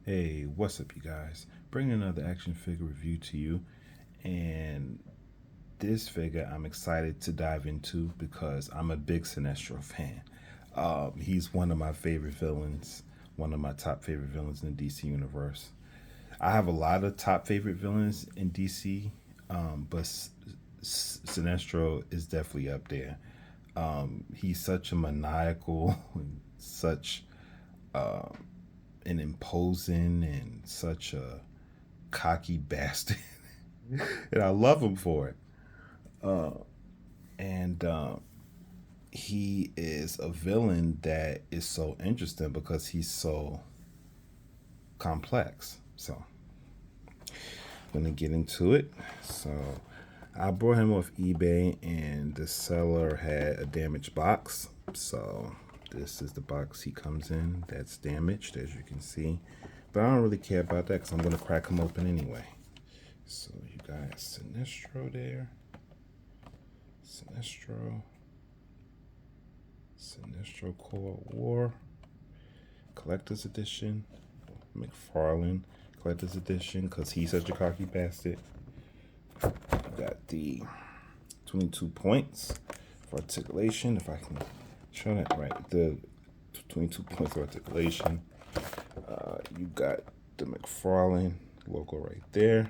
Hey, what's up, you guys? Bringing another action figure review to you. And this figure I'm excited to dive into because I'm a big Sinestro fan. He's one of my favorite villains, one of my top favorite villains in the DC universe. I have a lot of top favorite villains in DC, but Sinestro is definitely up there. He's such a maniacal, such an imposing, and such a cocky bastard, and I love him for it. And he is a villain that is so interesting because he's so complex. So I'm gonna get into it. So I brought him off eBay, and the seller had a damaged box. So this is the box he comes in that's damaged, as you can see. But I don't really care about that because I'm gonna crack him open anyway. So you got Sinestro there. Sinestro Corps War, Collector's Edition, mcfarlane Collector's Edition, because he's such a cocky bastard. You got the 22 points for articulation, if I can show that right. The 22 points for articulation. You got the mcfarlane logo right there.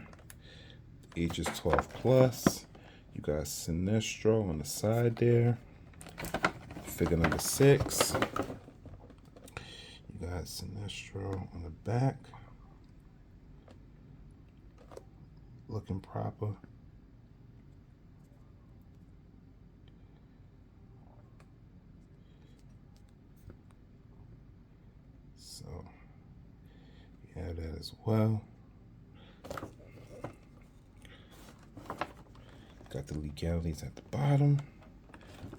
Age is 12 plus. You got Sinestro on the side there. Figure number 6. You got Sinestro on the back. Looking proper. So you have that as well. Got the legalities at the bottom,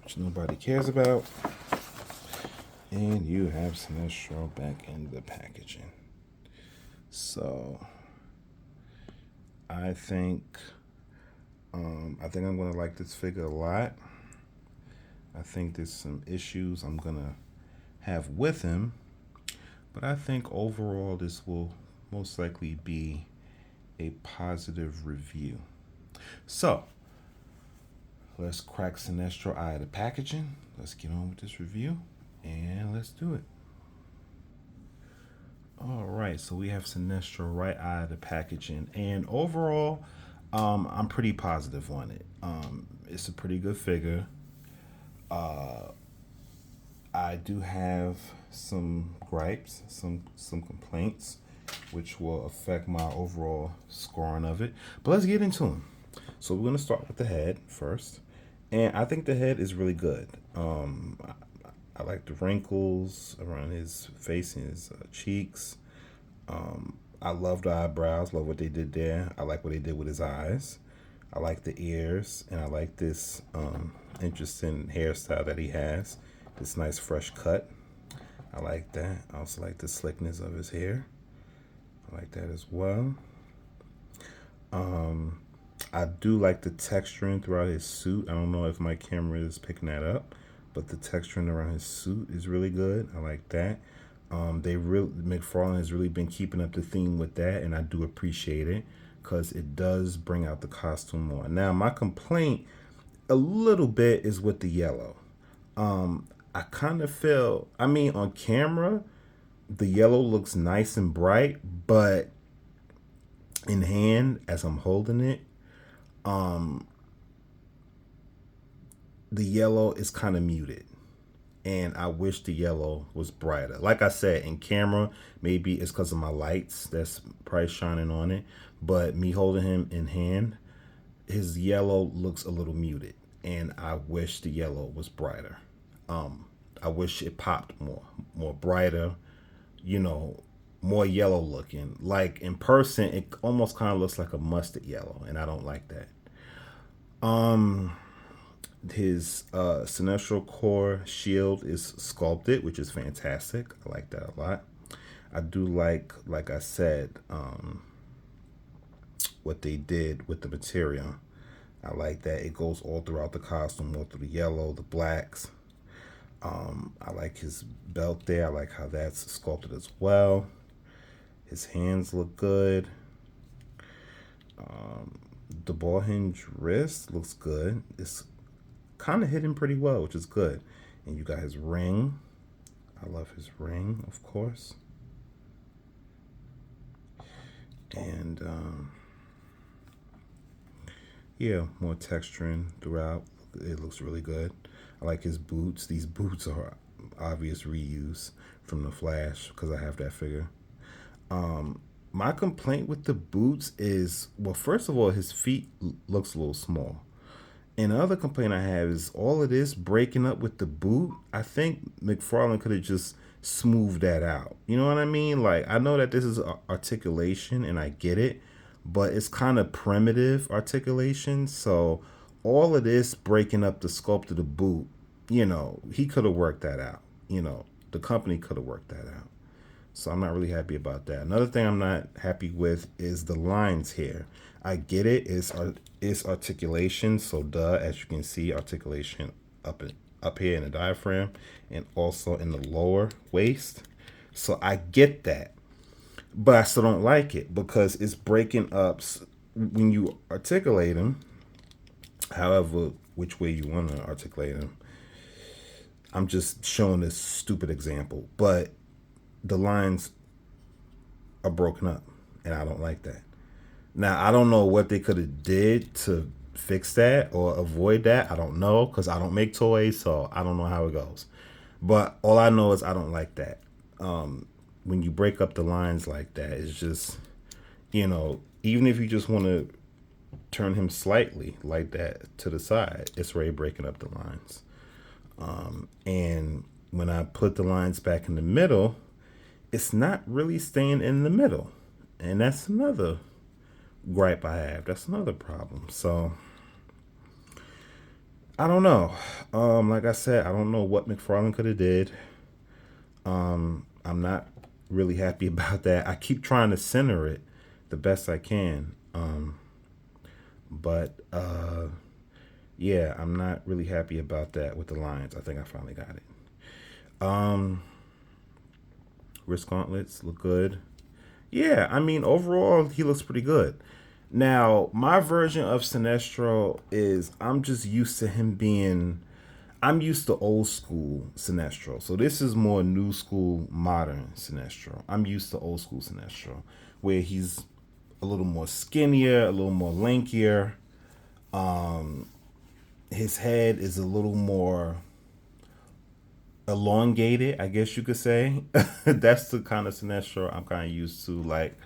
which nobody cares about. And you have Sinestro back in the packaging. So I think I'm gonna like this figure a lot. I think there's some issues I'm gonna have with him, but I think overall this will most likely be a positive review. So let's crack Sinestro out of the packaging. Let's get on with this review and let's do it. All right, so we have Sinestro right out of the packaging, and overall, I'm pretty positive on it. It's a pretty good figure. I do have some gripes, some complaints, which will affect my overall scoring of it. But let's get into them. So we're gonna start with the head first, and I think the head is really good. I like the wrinkles around his face and his cheeks. I love the eyebrows. Love what they did there. I like what they did with his eyes. I like the ears, and I like this interesting hairstyle that he has. This nice fresh cut. I like that. I also like the slickness of his hair. I like that as well. I do like the texturing throughout his suit. I don't know if my camera is picking that up, but the texturing around his suit is really good. I like that. McFarlane has really been keeping up the theme with that, and I do appreciate it because it does bring out the costume more. Now, my complaint a little bit is with the yellow. I kind of feel, I mean, on camera, the yellow looks nice and bright, but in hand, as I'm holding it, the yellow is kind of muted. And I wish the yellow was brighter. Like I said, in camera, maybe it's because of my lights that's probably shining on it. But me holding him in hand, his yellow looks a little muted. And I wish the yellow was brighter. I wish it popped more brighter, more yellow looking. Like in person, it almost kind of looks like a mustard yellow, and I don't like that. His Sinestro Corps shield is sculpted, which is fantastic. I like that a lot. I do like I said, what they did with the material. I like that it goes all throughout the costume, all through the yellow, the blacks. I like his belt there. I like how that's sculpted as well. His hands look good. The ball hinge wrist looks good. It's kind of hidden pretty well, which is good. And you got his ring. I love his ring, of course. And yeah, more texturing throughout. It looks really good. I like his boots. These boots are obvious reuse from the Flash because I have that figure. My complaint with the boots is, well, first of all, his feet looks a little small. And the other complaint I have is all of this breaking up with the boot. I think McFarlane could have just smoothed that out. You know what I mean? Like, I know that this is articulation and I get it, but it's kind of primitive articulation. So all of this breaking up the sculpt of the boot, he could have worked that out. The company could have worked that out. So I'm not really happy about that. Another thing I'm not happy with is the lines here. I get it. It's articulation. So as you can see, articulation up here in the diaphragm and also in the lower waist. So I get that. But I still don't like it because it's breaking up when you articulate them, however, which way you want to articulate them. I'm just showing this stupid example. But the lines are broken up and I don't like that. Now, I don't know what they could have did to fix that or avoid that. I don't know because I don't make toys, so I don't know how it goes. But all I know is I don't like that. When you break up the lines like that, it's just, even if you just want to turn him slightly like that to the side, it's already breaking up the lines. And when I put the lines back in the middle, it's not really staying in the middle. And that's another gripe I have. That's another problem. So I don't know. Like I said, I don't know what McFarlane could have did. I'm not really happy about that. I keep trying to center it the best I can. But yeah, I'm not really happy about that with the lines. I think I finally got it. Wrist gauntlets look good. Yeah, I mean, overall, he looks pretty good. Now, my version of Sinestro is I'm just used to him being. I'm used to old school Sinestro. So this is more new school, modern Sinestro. I'm used to old school Sinestro, where he's a little more skinnier, a little more lankier. His head is a little more elongated, I guess you could say. That's the kind of Sinestro I'm kind of used to. Like,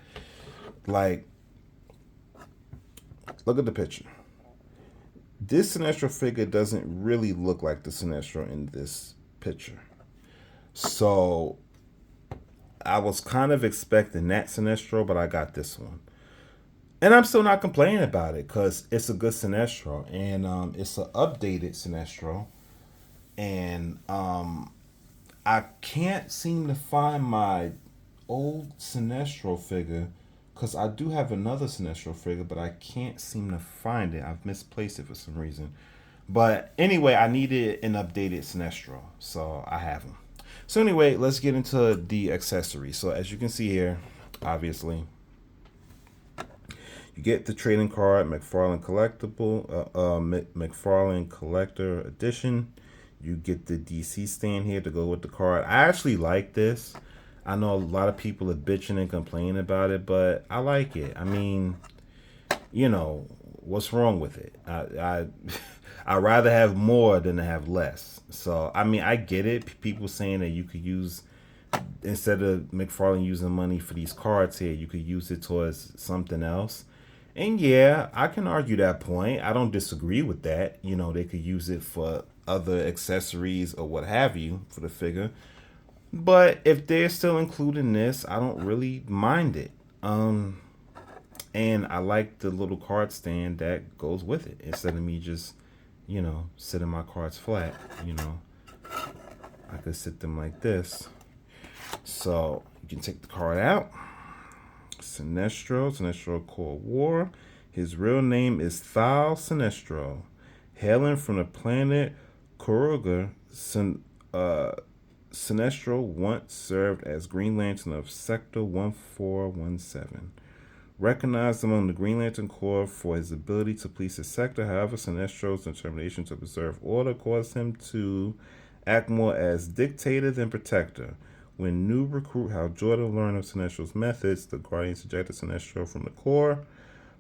look at the picture. This Sinestro figure doesn't really look like the Sinestro in this picture. So I was kind of expecting that Sinestro, but I got this one. And I'm still not complaining about it because it's a good Sinestro. And it's an updated Sinestro. And I can't seem to find my old Sinestro figure because I do have another Sinestro figure, but I can't seem to find it. I've misplaced it for some reason. But anyway, I needed an updated Sinestro, so I have them. So anyway, let's get into the accessories. So as you can see here, obviously, you get the trading card, McFarlane McFarlane Collector Edition. You get the DC stand here to go with the card. I actually like this. I know a lot of people are bitching and complaining about it, but I like it. I mean, what's wrong with it? I'd rather have more than to have less. So, I mean, I get it. People saying that you could use, instead of McFarlane using money for these cards here, you could use it towards something else. And yeah, I can argue that point. I don't disagree with that. They could use it for other accessories or what have you for the figure. But if they're still including this, I don't really mind it. And I like the little card stand that goes with it. Instead of me just, sitting my cards flat, I could sit them like this. So you can take the card out. Sinestro Corps War. His real name is Thal Sinestro, hailing from the planet Koruga, Sinestro once served as Green Lantern of Sector 1417. Recognized among the Green Lantern Corps for his ability to police his sector, however, Sinestro's determination to preserve order caused him to act more as dictator than protector. When new recruit Hal Jordan learned of Sinestro's methods, the Guardians ejected Sinestro from the Corps.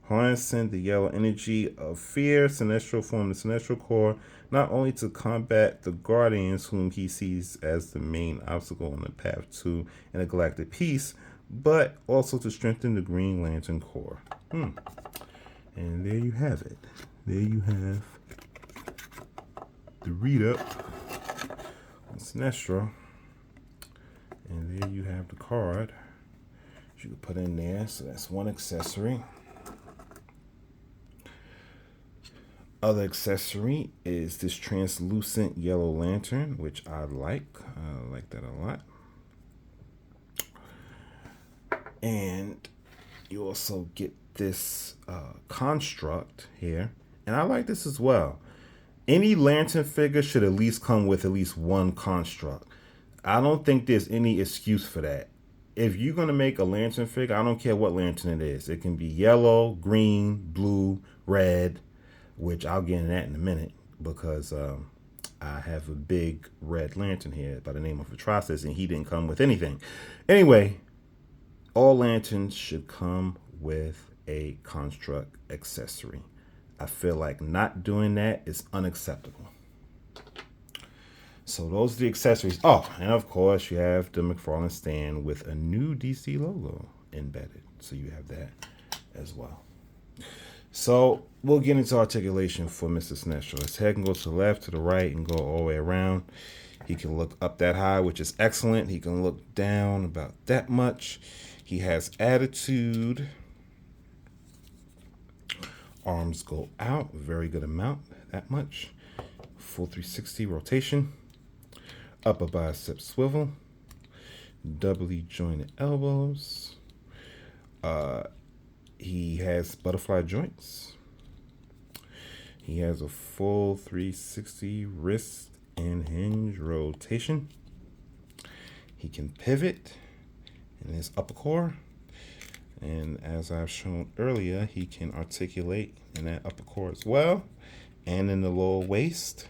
Harnessing the yellow energy of fear, Sinestro formed the Sinestro Corps not only to combat the Guardians, whom he sees as the main obstacle on the path to intergalactic peace, but also to strengthen the Green Lantern Corps. And there you have it. There you have the read-up on Sinestro. And there you have the card you can put in there. So that's one accessory. Other accessory is this translucent yellow lantern, which I like. I like that a lot. And you also get this construct here. And I like this as well. Any lantern figure should at least come with at least one construct. I don't think there's any excuse for that. If you're going to make a lantern figure, I don't care what lantern it is. It can be yellow, green, blue, red, which I'll get into that in a minute because I have a big red lantern here by the name of Atrocitus, and he didn't come with anything. Anyway, all lanterns should come with a construct accessory. I feel like not doing that is unacceptable. So those are the accessories. Oh, and of course you have the McFarlane stand with a new DC logo embedded. So you have that as well. So we'll get into articulation for Mr. Sinestro. His head can go to the left, to the right, and go all the way around. He can look up that high, which is excellent. He can look down about that much. He has attitude. Arms go out, very good amount, that much. Full 360 rotation. Upper bicep swivel. Doubly jointed elbows. He has butterfly joints. He has a full 360 wrist and hinge rotation. He can pivot in his upper core. And as I've shown earlier, he can articulate in that upper core as well. And in the lower waist.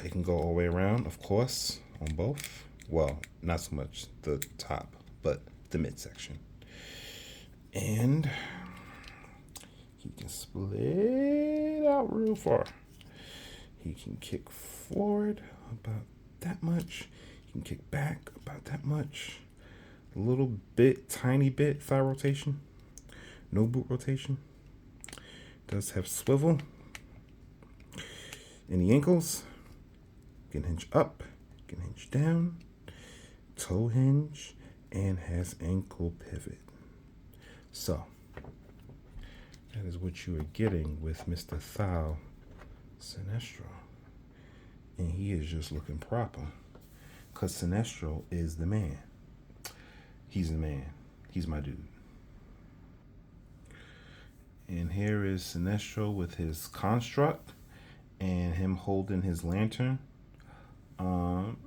It can go all the way around, of course, on both. Well, not so much the top, but the midsection. And he can split out real far. He can kick forward about that much. He can kick back about that much. A little bit, tiny bit thigh rotation. No boot rotation. Does have swivel in the ankles. Can hinge up, can hinge down, toe hinge, and has ankle pivot. So that is what you are getting with Mr. Thal Sinestro. And he is just looking proper. Because Sinestro is the man. He's the man. He's my dude. And here is Sinestro with his construct and him holding his lantern. And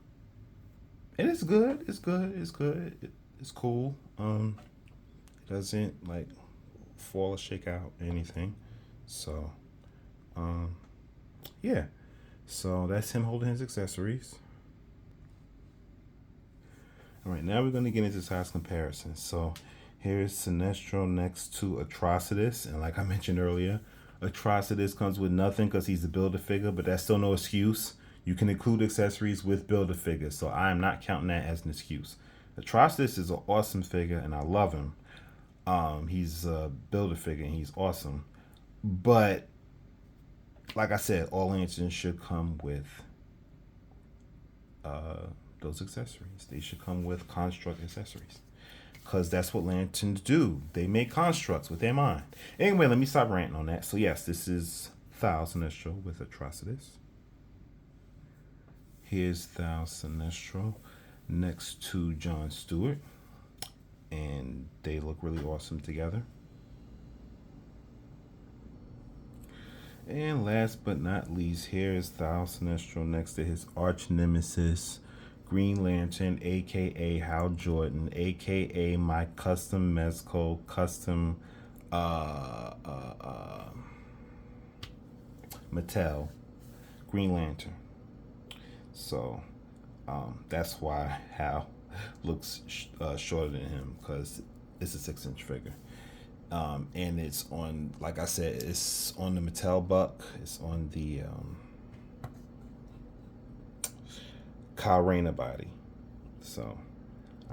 it's good. It's good. It's good. It's cool. It doesn't like fall or shake out anything. So, yeah. So that's him holding his accessories. All right, now we're going to get into size comparison. So here's Sinestro next to Atrocitus. And like I mentioned earlier, Atrocitus comes with nothing because he's a Build-A-Figure, but that's still no excuse. You can include accessories with Build-A-Figures, so I am not counting that as an excuse. Atrocitus is an awesome figure, and I love him. He's a Build-A-Figure, and he's awesome. But, like I said, all lanterns should come with those accessories. They should come with construct accessories. Because that's what lanterns do. They make constructs with their mind. Anyway, let me stop ranting on that. So, yes, this is Thal Sinestro with Atrocitus. Here's Thal Sinestro next to John Stewart. And they look really awesome together. And last but not least, here is Thal Sinestro next to his arch nemesis, Green Lantern, aka Hal Jordan, aka my custom Mezco custom Mattel Green Lantern. So that's why Hal looks shorter than him, because it's a 6-inch figure. And it's on, like I said, it's on the Mattel Buck. It's on the Kyle Rayner body. So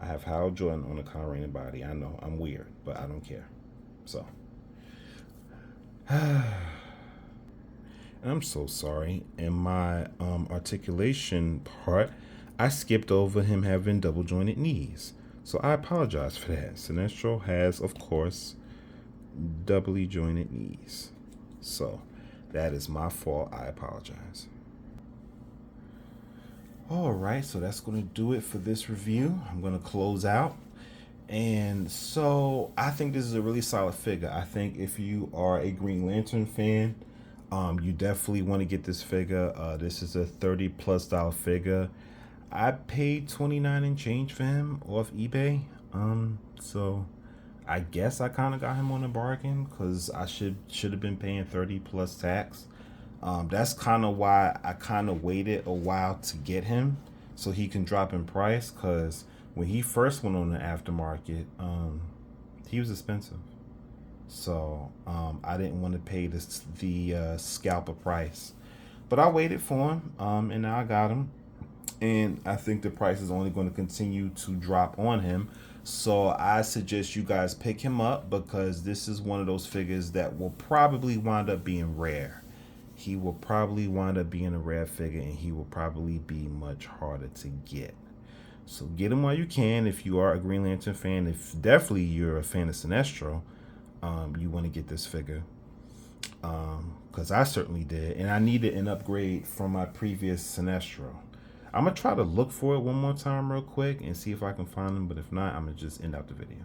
I have Hal Jordan on the Kyle Rayner body. I know I'm weird, but I don't care. So I'm so sorry. In my articulation part, I skipped over him having double jointed knees. So I apologize for that. Sinestro has, of course, doubly jointed knees. So that is my fault. I apologize. All right, so that's going to do it for this review. I'm going to close out. And so I think this is a really solid figure. I think if you are a Green Lantern fan, you definitely want to get this figure. This is a $30+ figure. I paid 29 and change for him off eBay. So I guess I kind of got him on a bargain, because I should have been paying 30 plus tax. That's kind of why I kind of waited a while to get him, so he can drop in price, because when he first went on the aftermarket, he was expensive. So I didn't want to pay the scalper price. But I waited for him, and now I got him. And I think the price is only going to continue to drop on him. So I suggest you guys pick him up, because this is one of those figures that will probably wind up being rare. He will probably wind up being a rare figure, and he will probably be much harder to get. So get him while you can if you are a Green Lantern fan. If definitely you're a fan of Sinestro, you want to get this figure. Because I certainly did. And I needed an upgrade from my previous Sinestro. I'm going to try to look for it one more time real quick and see if I can find them. But if not, I'm going to just end out the video.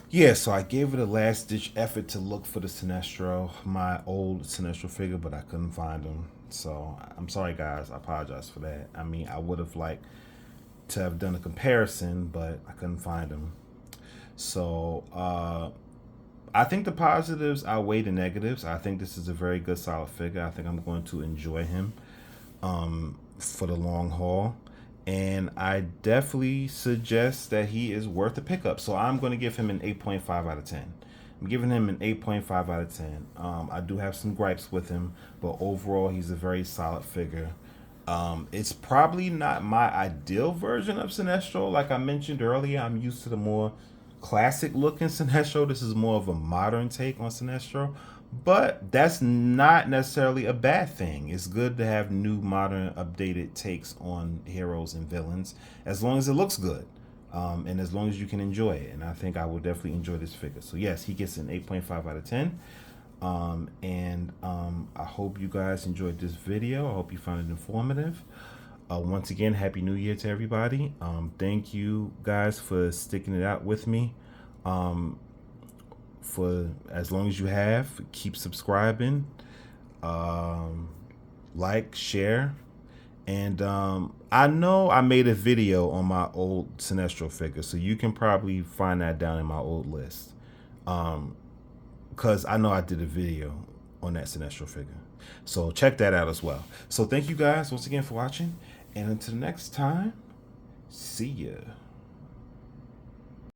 Yeah, so I gave it a last-ditch effort to look for the Sinestro, my old Sinestro figure, but I couldn't find him. So I'm sorry, guys. I apologize for that. I mean, I would have liked to have done a comparison, but I couldn't find him. So I think the positives outweigh the negatives. I think this is a very good, solid figure. I think I'm going to enjoy him for the long haul. And I definitely suggest that he is worth a pickup. So I'm going to give him an 8.5 out of 10. I'm giving him an 8.5 out of 10. I do have some gripes with him, but overall, he's a very solid figure. It's probably not my ideal version of Sinestro. Like I mentioned earlier, I'm used to the more classic looking Sinestro. This is more of a modern take on Sinestro. But that's not necessarily a bad thing. It's good to have new, modern, updated takes on heroes and villains, as long as it looks good, and as long as you can enjoy it. And I think I will definitely enjoy this figure. So yes, he gets an 8.5 out of 10. I hope you guys enjoyed this video. I hope you found it informative. Once again, Happy New Year to everybody. Thank you guys for sticking it out with me. For as long as you have, keep subscribing, like, share, and I know I made a video on my old Sinestro figure, so you can probably find that down in my old list, because I know I did a video on that Sinestro figure, so check that out as well. So thank you guys once again for watching, and until next time, see ya.